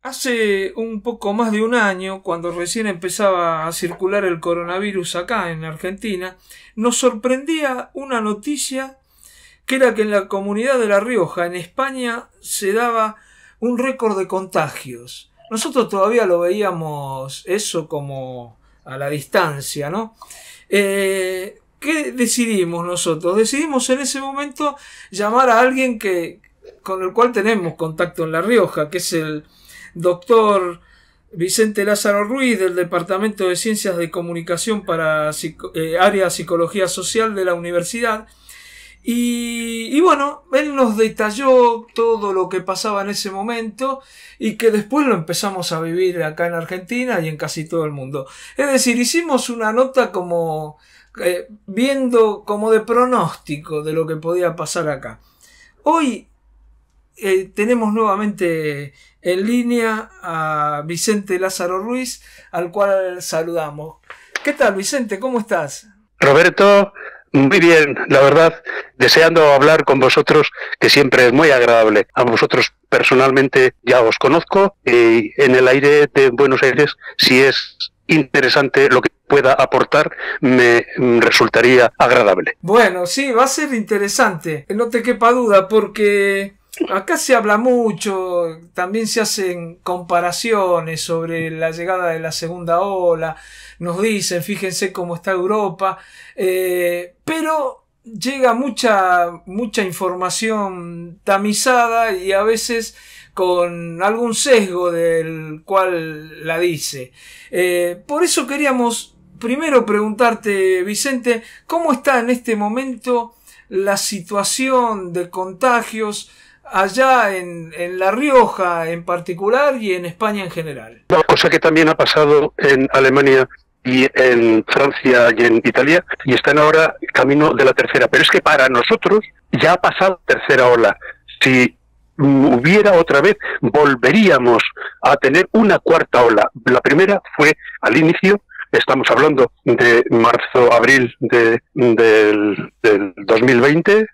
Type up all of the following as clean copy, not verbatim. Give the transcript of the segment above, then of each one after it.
Hace un poco más de un año, cuando recién empezaba a circular el coronavirus acá en Argentina, nos sorprendía una noticia que era que en la comunidad de La Rioja, en España, se daba un récord de contagios. Nosotros todavía lo veíamos eso como a la distancia, ¿no? ¿Qué decidimos nosotros? Decidimos en ese momento llamar a alguien con el cual tenemos contacto en La Rioja, que es el doctor Vicente Lázaro Ruiz, del Departamento de Ciencias de Comunicación para área Psicología Social de la Universidad. Y bueno, él nos detalló todo lo que pasaba en ese momento y que después lo empezamos a vivir acá en Argentina y en casi todo el mundo. Es decir, hicimos una nota como viendo como de pronóstico de lo que podía pasar acá. Hoy tenemos nuevamente en línea a Vicente Lázaro Ruiz, al cual saludamos. ¿Qué tal, Vicente? ¿Cómo estás? Roberto, muy bien, la verdad, deseando hablar con vosotros, que siempre es muy agradable. A vosotros personalmente ya os conozco y en el aire de Buenos Aires, si es interesante lo que pueda aportar, me resultaría agradable. Bueno, sí, va a ser interesante, no te quepa duda, porque acá se habla mucho, también se hacen comparaciones sobre la llegada de la segunda ola, nos dicen, fíjense cómo está Europa, pero llega mucha información tamizada y a veces con algún sesgo del cual la dice. Por eso queríamos primero preguntarte, Vicente, ¿cómo está en este momento la situación de contagios allá en La Rioja en particular y en España en general? Una cosa que también ha pasado en Alemania y en Francia y en Italia, y están ahora camino de la tercera. Pero es que para nosotros ya ha pasado la tercera ola. Si hubiera otra vez, volveríamos a tener una cuarta ola. La primera fue al inicio, estamos hablando de marzo, abril del 2020,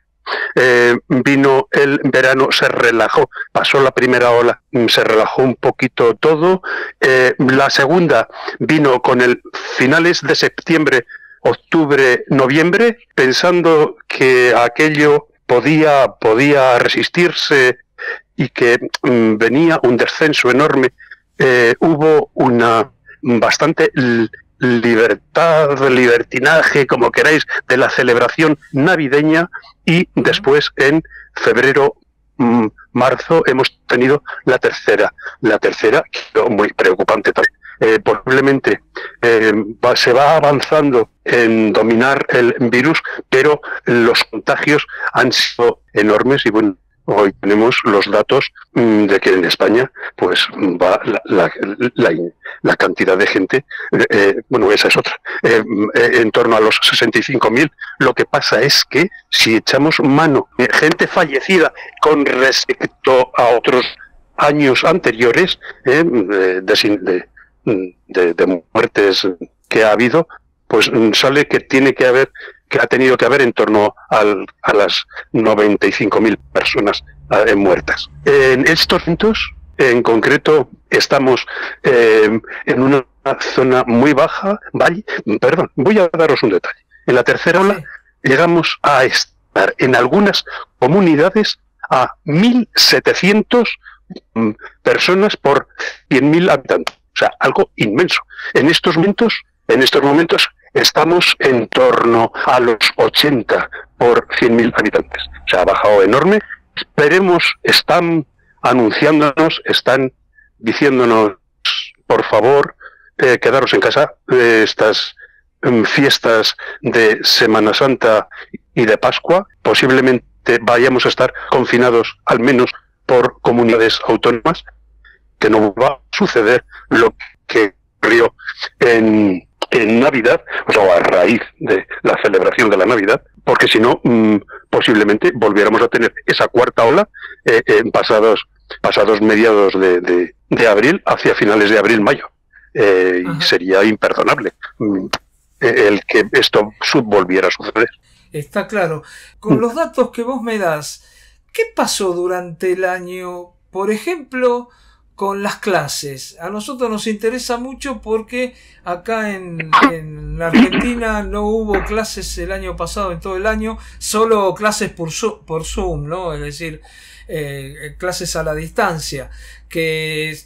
vino el verano, se relajó, pasó la primera ola, se relajó un poquito todo. La segunda vino con el finales de septiembre, octubre, noviembre, pensando que aquello podía resistirse y que venía un descenso enorme. Hubo una bastante libertinaje, como queráis, de la celebración navideña, y después en febrero, marzo hemos tenido la tercera, muy preocupante también. Probablemente se va avanzando en dominar el virus, pero los contagios han sido enormes y bueno, hoy tenemos los datos de que en España pues va la cantidad de gente, bueno, esa es otra, en torno a los 65.000. Lo que pasa es que si echamos mano de gente fallecida con respecto a otros años anteriores, de muertes que ha habido, pues sale que ha tenido que haber en torno a las 95.000 personas muertas. En estos momentos, en concreto, estamos en una zona muy baja. Voy a daros un detalle. En la tercera ola llegamos a estar en algunas comunidades a 1.700 personas por 100.000 habitantes. O sea, algo inmenso. En estos momentos estamos en torno a los 80 por 100.000 habitantes. O sea, ha bajado enorme. Esperemos, están anunciándonos, están diciéndonos, por favor, quedaros en casa. Estas fiestas de Semana Santa y de Pascua, posiblemente vayamos a estar confinados al menos por comunidades autónomas, que no va a suceder lo que ocurrió en Navidad, o sea, a raíz de la celebración de la Navidad, porque si no, posiblemente volviéramos a tener esa cuarta ola pasados mediados de abril, hacia finales de abril, mayo. Y sería imperdonable el que esto volviera a suceder. Está claro. Con los datos que vos me das, ¿qué pasó durante el año? Por ejemplo, con las clases. A nosotros nos interesa mucho porque acá en la Argentina no hubo clases el año pasado, en todo el año, solo clases por Zoom, ¿no? Es decir, clases a la distancia, que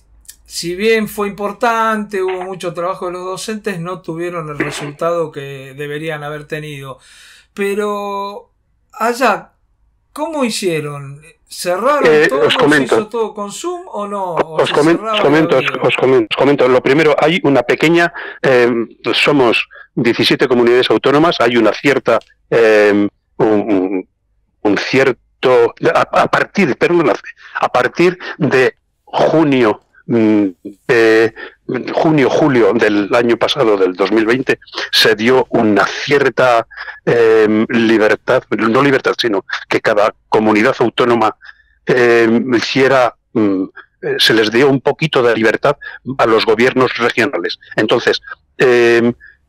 si bien fue importante, hubo mucho trabajo de los docentes, no tuvieron el resultado que deberían haber tenido. Pero allá, ¿cómo hicieron? ¿Cerraron todo? ¿Se hizo todo con Zoom o no? Os comento. Lo primero, hay una pequeña, somos 17 comunidades autónomas, hay una cierta, un cierto, a partir de junio, julio del año pasado, del 2020, se dio una cierta libertad, no libertad, sino que cada comunidad autónoma se les dio un poquito de libertad a los gobiernos regionales. Entonces,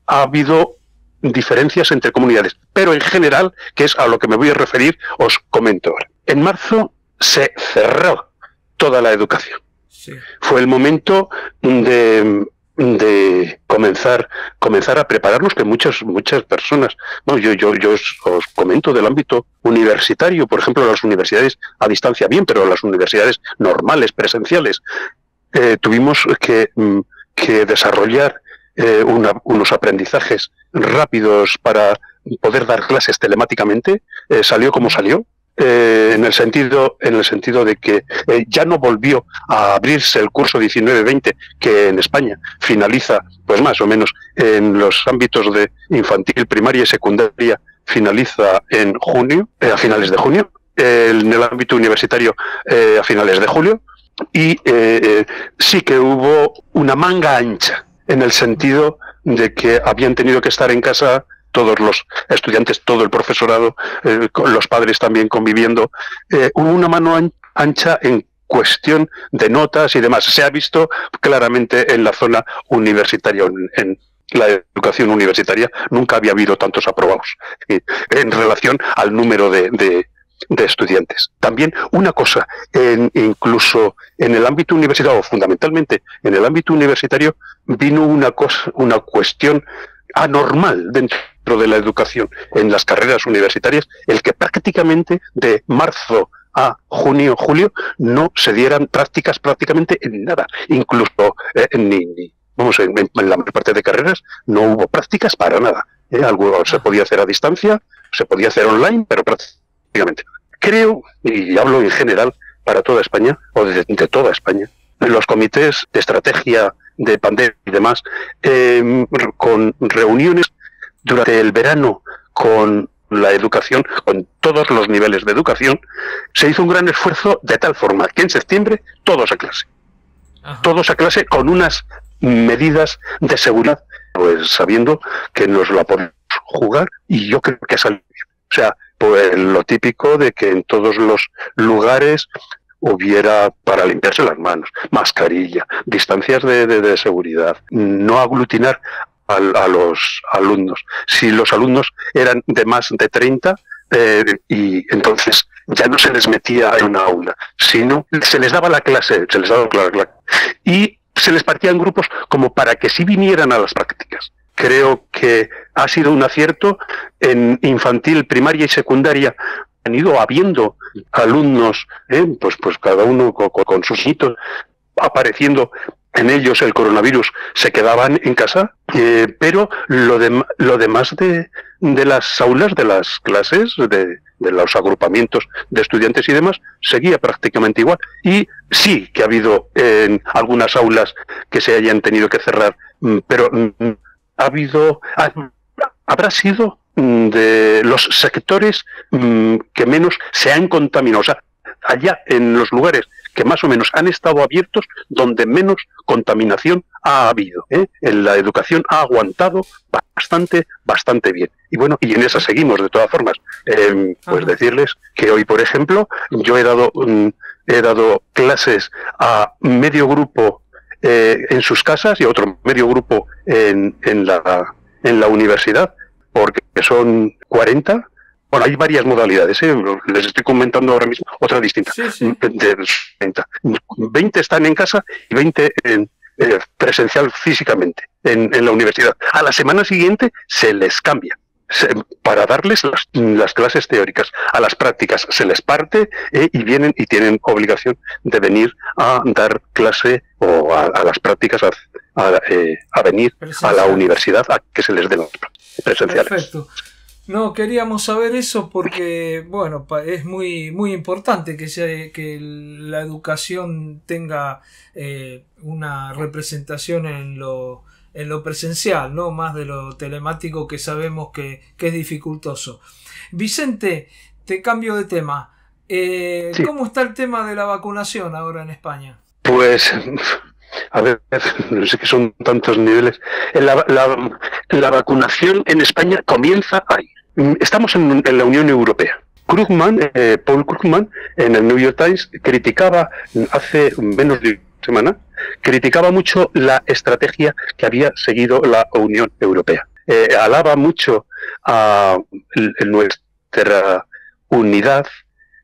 ha habido diferencias entre comunidades, pero en general, que es a lo que me voy a referir, os comento ahora. En marzo se cerró toda la educación. Sí. Fue el momento de comenzar a prepararnos, que muchas personas, no, yo os comento del ámbito universitario, por ejemplo, las universidades a distancia bien, pero las universidades normales, presenciales, tuvimos que desarrollar unos aprendizajes rápidos para poder dar clases telemáticamente. Salió como salió. En el sentido de que ya no volvió a abrirse el curso 19-20, que en España finaliza, pues más o menos en los ámbitos de infantil, primaria y secundaria, finaliza en junio, a finales de junio, en el ámbito universitario a finales de julio, y sí que hubo una manga ancha, en el sentido de que habían tenido que estar en casa todos los estudiantes, todo el profesorado, los padres también conviviendo. Hubo una mano ancha en cuestión de notas y demás. Se ha visto claramente en la zona universitaria, en la educación universitaria. Nunca había habido tantos aprobados en relación al número de estudiantes. También una cosa, incluso en el ámbito universitario, o fundamentalmente en el ámbito universitario, vino una cuestión anormal dentro de la educación en las carreras universitarias, el que prácticamente de marzo a junio, julio, no se dieran prácticas prácticamente en nada, incluso en la mayor parte de carreras no hubo prácticas para nada. Algo se podía hacer a distancia, se podía hacer online, pero prácticamente nada. Creo, y hablo en general para toda España, o de toda España, en los comités de estrategia de pandemia y demás, con reuniones durante el verano con la educación, con todos los niveles de educación, se hizo un gran esfuerzo de tal forma que en septiembre todos a clase. Ajá. Todos a clase con unas medidas de seguridad, pues sabiendo que nos la podemos jugar, y yo creo que ha salido bien. O sea, pues lo típico de que en todos los lugares hubiera, para limpiarse las manos, mascarilla, distancias de seguridad, no aglutinar a los alumnos. Si los alumnos eran de más de 30, y entonces ya no se les metía en una aula, sino se les daba la clase, y se les partía en grupos como para que sí vinieran a las prácticas. Creo que ha sido un acierto. En infantil, primaria y secundaria han ido habiendo alumnos, pues cada uno con sus hitos, apareciendo en ellos el coronavirus, se quedaban en casa, pero lo demás de las aulas, de las clases, de los agrupamientos de estudiantes y demás, seguía prácticamente igual. Y sí que ha habido en algunas aulas que se hayan tenido que cerrar, pero habrá sido de los sectores que menos se han contaminado. O sea, allá en los lugares que más o menos han estado abiertos, donde menos contaminación ha habido. En la educación ha aguantado bastante bien. Y bueno, y en esa seguimos de todas formas. Pues decirles que hoy, por ejemplo, yo he dado clases a medio grupo en sus casas y a otro medio grupo en la universidad, porque son 40, Bueno, hay varias modalidades, ¿eh? Les estoy comentando ahora mismo otra distinta. Sí, sí. De 30. 20 están en casa y 20 en presencial físicamente en la universidad. A la semana siguiente se les cambia. Para darles las clases teóricas. A las prácticas se les parte y vienen y tienen obligación de venir a dar clase o a las prácticas a venir a la universidad a que se les den las presenciales. Perfecto. No, queríamos saber eso porque, bueno, es muy importante que la educación tenga una representación en lo presencial, no más de lo telemático, que sabemos que es dificultoso. Vicente, te cambio de tema. Sí. ¿Cómo está el tema de la vacunación ahora en España? Pues, a ver, no sé que son tantos niveles. La vacunación en España comienza ahí. Estamos en la Unión Europea. Paul Krugman, en el New York Times, criticaba hace menos de una semana, criticaba mucho la estrategia que había seguido la Unión Europea. Alaba mucho a nuestra unidad,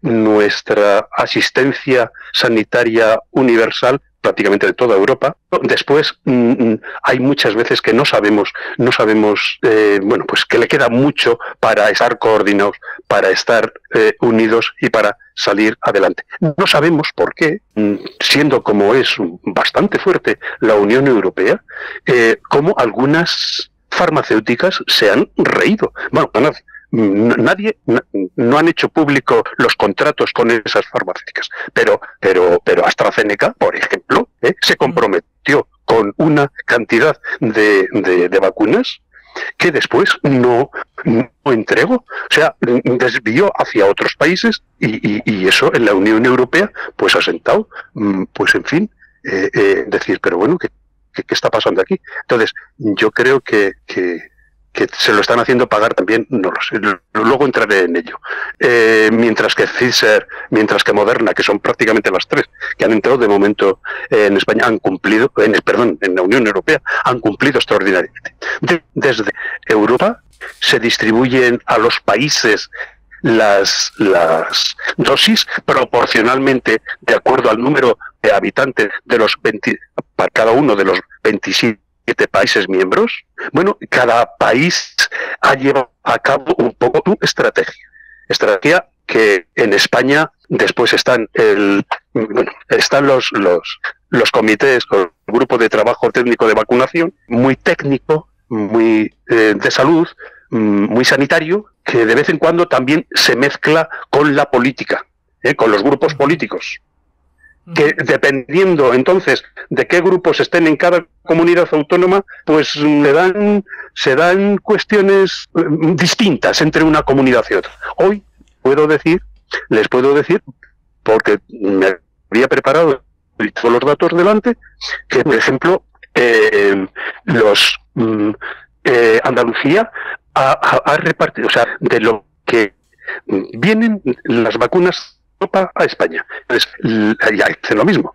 nuestra asistencia sanitaria universal, prácticamente de toda Europa. Después hay muchas veces que no sabemos, bueno, pues que le queda mucho para estar coordinados, para estar unidos y para salir adelante. No sabemos por qué, siendo como es bastante fuerte la Unión Europea, cómo algunas farmacéuticas se han reído. Bueno, no han hecho público los contratos con esas farmacéuticas, pero AstraZeneca, por ejemplo, se comprometió con una cantidad de vacunas que después no entregó, o sea, desvió hacia otros países y eso en la Unión Europea pues ha sentado, pues en fin, decir, pero bueno, ¿qué está pasando aquí? Entonces, yo creo que se lo están haciendo pagar también, no lo sé, luego entraré en ello. Mientras que Pfizer, mientras que Moderna, que son prácticamente las tres que han entrado de momento en España, han cumplido, en la Unión Europea, han cumplido extraordinariamente. Desde Europa se distribuyen a los países las dosis proporcionalmente de acuerdo al número de habitantes de los 20, para cada uno de los 27 países miembros. Bueno, cada país ha llevado a cabo un poco su estrategia que en España después están los comités o el grupo de trabajo técnico de vacunación, muy técnico, muy de salud, muy sanitario, que de vez en cuando también se mezcla con la política, con los grupos políticos, que dependiendo entonces de qué grupos estén en cada comunidad autónoma, pues se dan cuestiones distintas entre una comunidad y otra. Hoy les puedo decir, porque me había preparado todos los datos delante, que por ejemplo Andalucía ha repartido, o sea, de lo que vienen las vacunas a España. Entonces, ya hacen lo mismo.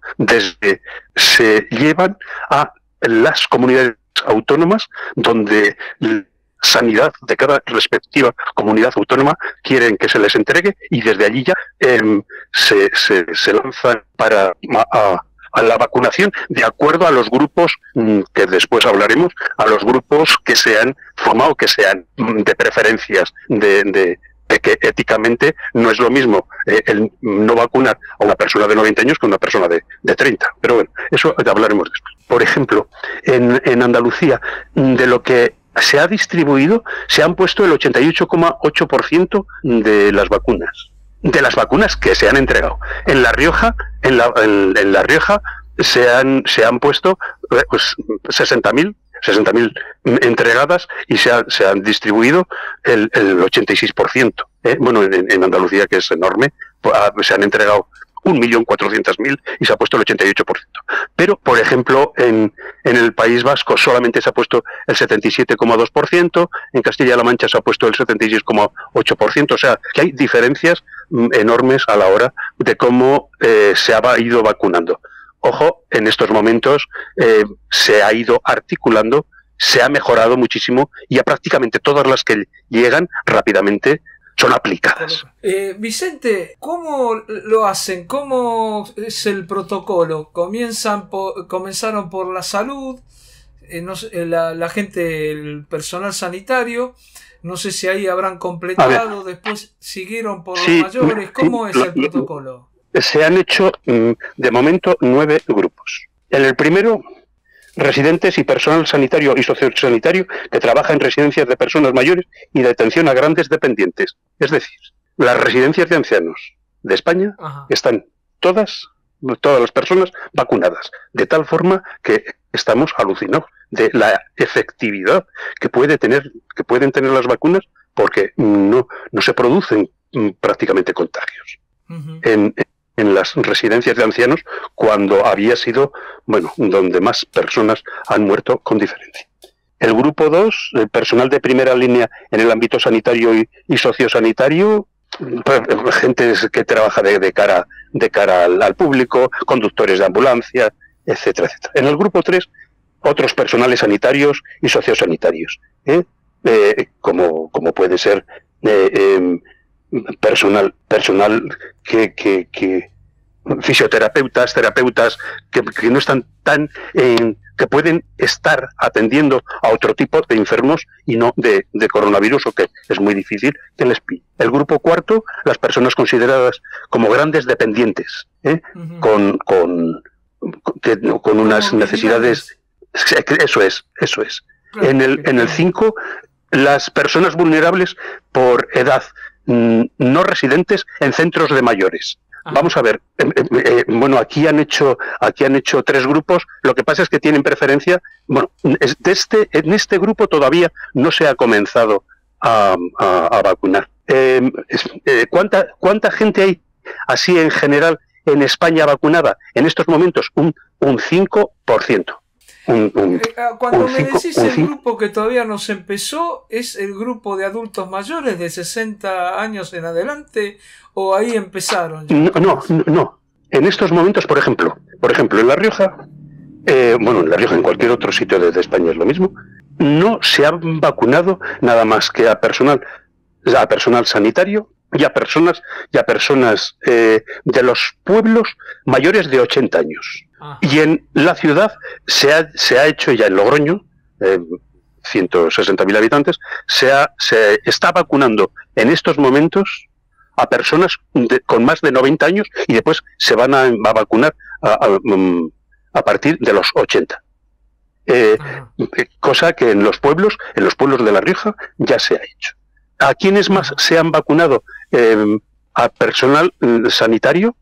Se llevan a las comunidades autónomas donde sanidad de cada respectiva comunidad autónoma quieren que se les entregue y desde allí ya se lanzan a la vacunación de acuerdo a los grupos que después hablaremos, a los grupos que se han formado, que sean de preferencias de que éticamente no es lo mismo el no vacunar a una persona de 90 años que a una persona de 30. Pero bueno, eso hablaremos después. Por ejemplo, en Andalucía, de lo que se ha distribuido, se han puesto el 88,8% de las vacunas que se han entregado. En La Rioja, en La Rioja se han puesto pues 60.000 entregadas y se han distribuido el 86%. Bueno, en Andalucía, que es enorme, se han entregado 1.400.000 y se ha puesto el 88%. Pero, por ejemplo, en el País Vasco solamente se ha puesto el 77,2%, en Castilla-La Mancha se ha puesto el 76,8%, o sea, que hay diferencias enormes a la hora de cómo se ha ido vacunando. Ojo, en estos momentos se ha ido articulando, se ha mejorado muchísimo y a prácticamente todas las que llegan rápidamente son aplicadas. Vicente, ¿cómo lo hacen? ¿Cómo es el protocolo? Comenzaron por la salud, no sé, la gente, el personal sanitario, no sé si ahí habrán completado, después siguieron por los mayores. ¿Cómo es el protocolo? Se han hecho, de momento, 9 grupos. En el primero, residentes y personal sanitario y sociosanitario que trabaja en residencias de personas mayores y de atención a grandes dependientes. Es decir, las residencias de ancianos de España están todas las personas vacunadas, de tal forma que estamos alucinados de la efectividad que pueden tener las vacunas, porque no se producen prácticamente contagios. En las residencias de ancianos, cuando había sido, donde más personas han muerto con diferencia. El grupo 2, el personal de primera línea en el ámbito sanitario y sociosanitario, gente que trabaja de cara al público, conductores de ambulancia, etcétera, etcétera. En el grupo 3, otros personales sanitarios y sociosanitarios, como puede ser personal que fisioterapeutas, terapeutas que no están que pueden estar atendiendo a otro tipo de enfermos y no de coronavirus, o que es muy difícil que les pille. El grupo 4, las personas consideradas como grandes dependientes, con unas necesidades. Eso es. Claro, en el 5, las personas vulnerables por edad, no residentes en centros de mayores. Vamos a ver, aquí han hecho 3 grupos. Lo que pasa es que tienen preferencia. En este grupo todavía no se ha comenzado a vacunar. ¿Cuánta gente hay así en general en España vacunada? En estos momentos un 5%. Cuando me decís el grupo que todavía no se empezó, ¿es el grupo de adultos mayores de 60 años en adelante o ahí empezaron ya? No. En estos momentos, por ejemplo, en La Rioja, en La Rioja, en cualquier otro sitio de España es lo mismo, no se han vacunado nada más que a personal sanitario y a personas de los pueblos mayores de 80 años. Y en la ciudad se ha hecho ya en Logroño, 160.000 habitantes, se está vacunando en estos momentos a personas con más de 90 años, y después se van a vacunar a partir de los 80. Cosa que en los pueblos de La Rioja ya se ha hecho. ¿A quiénes más se han vacunado? A personal sanitario,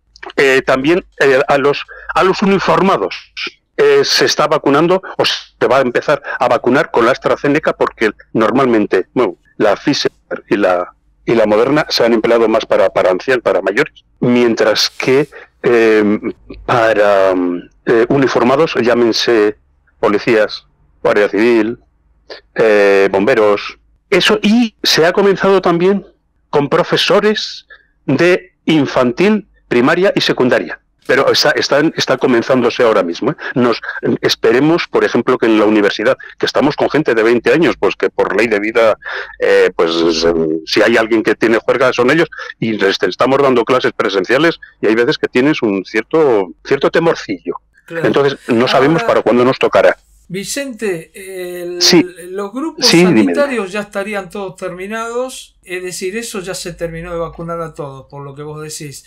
también a los uniformados. Se está vacunando, o se va a empezar a vacunar con la AstraZeneca, porque normalmente la Pfizer y la Moderna se han empleado más para ancianos, para mayores, mientras que para uniformados, llámense policías, Guardia Civil, bomberos, eso. Y se ha comenzado también con profesores de infantil, primaria y secundaria. Pero está comenzándose ahora mismo. Esperemos, por ejemplo, que en la universidad, que estamos con gente de 20 años, pues que por ley de vida, si hay alguien que tiene juerga, son ellos, y les estamos dando clases presenciales, y hay veces que tienes un cierto temorcillo. Claro. Entonces, no sabemos para cuándo nos tocará. Vicente, los grupos sanitarios ya estarían todos terminados, es decir, eso ya se terminó de vacunar a todos, por lo que vos decís.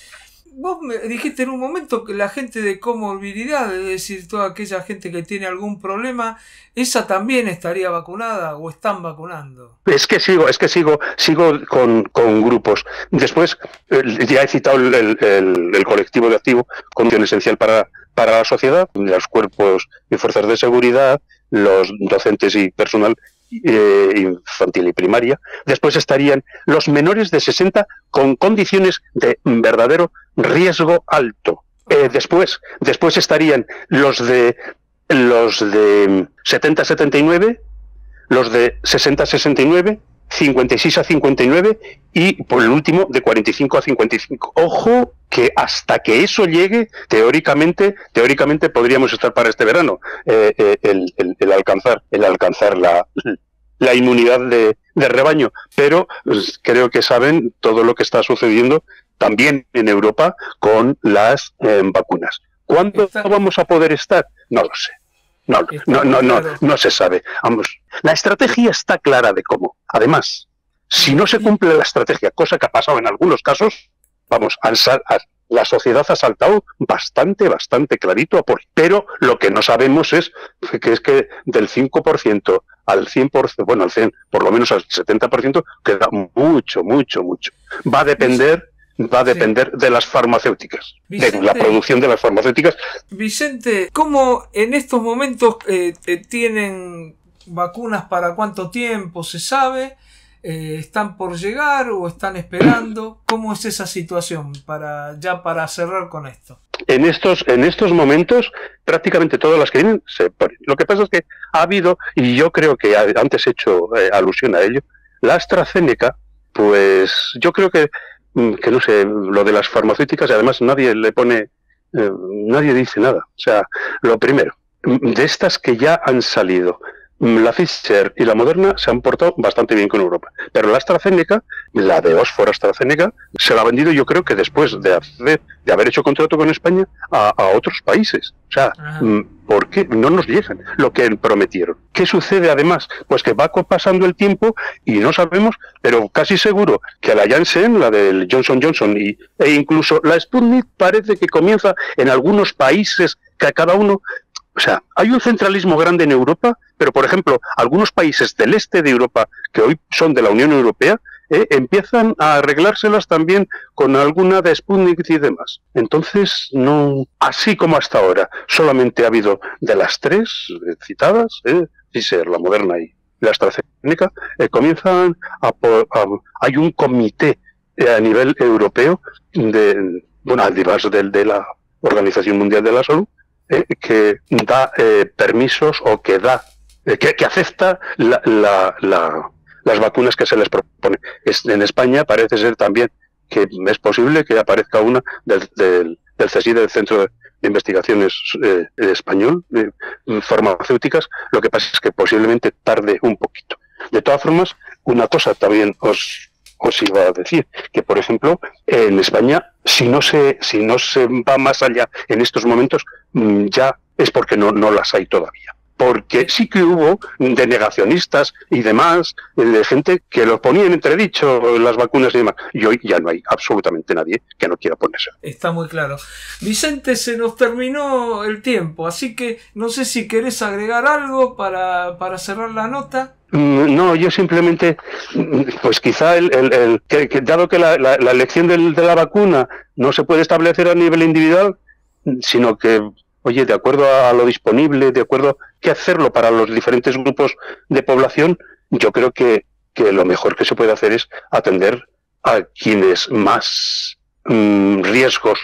Vos me dijiste en un momento que la gente de comorbilidad, es decir, toda aquella gente que tiene algún problema, esa también estaría vacunada o están vacunando. Es que sigo con grupos. Después, ya he citado el colectivo de activo, condición esencial para la sociedad, los cuerpos y fuerzas de seguridad, los docentes y personal infantil y primaria. Después estarían los menores de 60 con condiciones de verdadero riesgo alto. Después estarían los de 70-79, los de 60-69, 56 a 59 y por el último de 45 a 55. Ojo, que hasta que eso llegue, teóricamente podríamos estar para este verano, el alcanzar la inmunidad de rebaño, pero pues, creo que saben todo lo que está sucediendo también en Europa con las vacunas. ¿Cuándo vamos a poder estar? No lo sé. No se sabe. Vamos, la estrategia está clara de cómo. Además, si no se cumple la estrategia, cosa que ha pasado en algunos casos, vamos, la sociedad ha saltado bastante clarito. Pero lo que no sabemos es que del 5% al 100%, bueno, al 100%, por lo menos al 70%, queda mucho. Va a depender de las farmacéuticas, Vicente, de la producción de las farmacéuticas. Vicente, ¿cómo en estos momentos tienen vacunas para cuánto tiempo? ¿Se sabe? ¿Están por llegar o están esperando? ¿Cómo es esa situación para cerrar con esto? En estos momentos, prácticamente todas las que vienen se ponen. Lo que pasa es que ha habido, y yo creo que antes he hecho alusión a ello, la AstraZeneca, pues yo creo que no sé, lo de las farmacéuticas, y además nadie dice nada. O sea, lo primero, de estas que ya han salido, la Pfizer y la Moderna se han portado bastante bien con Europa, pero la AstraZeneca, la de Oxford AstraZeneca, se la ha vendido yo creo que después de haber hecho contrato con España a otros países. O sea, ¿por qué no nos llegan lo que prometieron? ¿Qué sucede además? Pues que va pasando el tiempo y no sabemos, pero casi seguro que la Janssen, la del Johnson Johnson e incluso la Sputnik parece que comienza en algunos países que a cada uno... O sea, hay un centralismo grande en Europa, pero por ejemplo, algunos países del este de Europa, que hoy son de la Unión Europea, empiezan a arreglárselas también con alguna de Sputnik y demás. Entonces, no, así como hasta ahora, solamente ha habido de las tres citadas, Pfizer, la Moderna y la AstraZeneca, comienzan hay un comité a nivel europeo además de la Organización Mundial de la Salud, que da permisos o que acepta las vacunas que se les propone. En España parece ser también que es posible que aparezca una del CSIC, del Centro de Investigaciones Español, farmacéuticas. Lo que pasa es que posiblemente tarde un poquito. De todas formas, una cosa también os iba a decir, que por ejemplo, en España, si no se va más allá en estos momentos, ya es porque no las hay todavía. Porque sí que hubo de negacionistas y demás, de gente que los ponía en entredicho las vacunas y demás. Y hoy ya no hay absolutamente nadie que no quiera ponerse. Está muy claro. Vicente, se nos terminó el tiempo, así que no sé si querés agregar algo para cerrar la nota. No, yo simplemente, pues quizá dado que la elección de la vacuna no se puede establecer a nivel individual, sino que, oye, de acuerdo a lo disponible, de acuerdo qué hacerlo para los diferentes grupos de población, yo creo que lo mejor que se puede hacer es atender a quienes más riesgos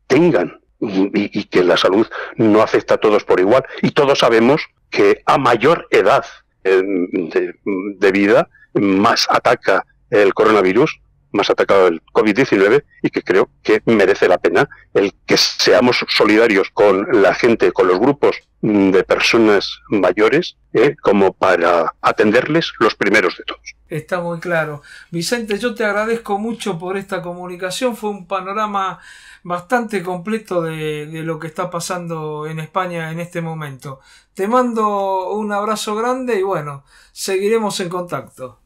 tengan y que la salud no afecta a todos por igual. Y todos sabemos que a mayor edad de vida, más ataca el coronavirus, más atacado el COVID-19, y que creo que merece la pena el que seamos solidarios con la gente, con los grupos de personas mayores, como para atenderles los primeros de todos. Está muy claro. Vicente, yo te agradezco mucho por esta comunicación. Fue un panorama bastante completo de lo que está pasando en España en este momento. Te mando un abrazo grande y bueno, seguiremos en contacto.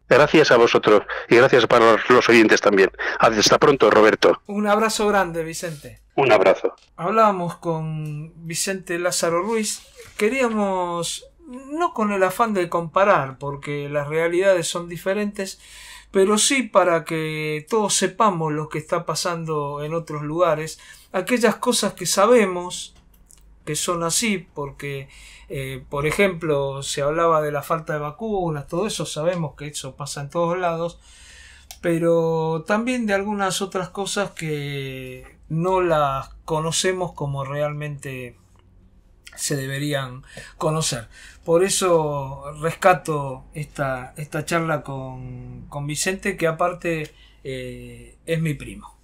Gracias a vosotros y gracias para los oyentes también. Hasta pronto, Roberto. Un abrazo grande, Vicente. Un abrazo. Hablábamos con Vicente Lázaro Ruiz. Queríamos, no con el afán de comparar, porque las realidades son diferentes, pero sí para que todos sepamos lo que está pasando en otros lugares, aquellas cosas que sabemos que son así, porque por ejemplo se hablaba de la falta de vacunas, todo eso sabemos que eso pasa en todos lados, pero también de algunas otras cosas que no las conocemos como realmente se deberían conocer. Por eso rescato esta charla con Vicente, que aparte es mi primo.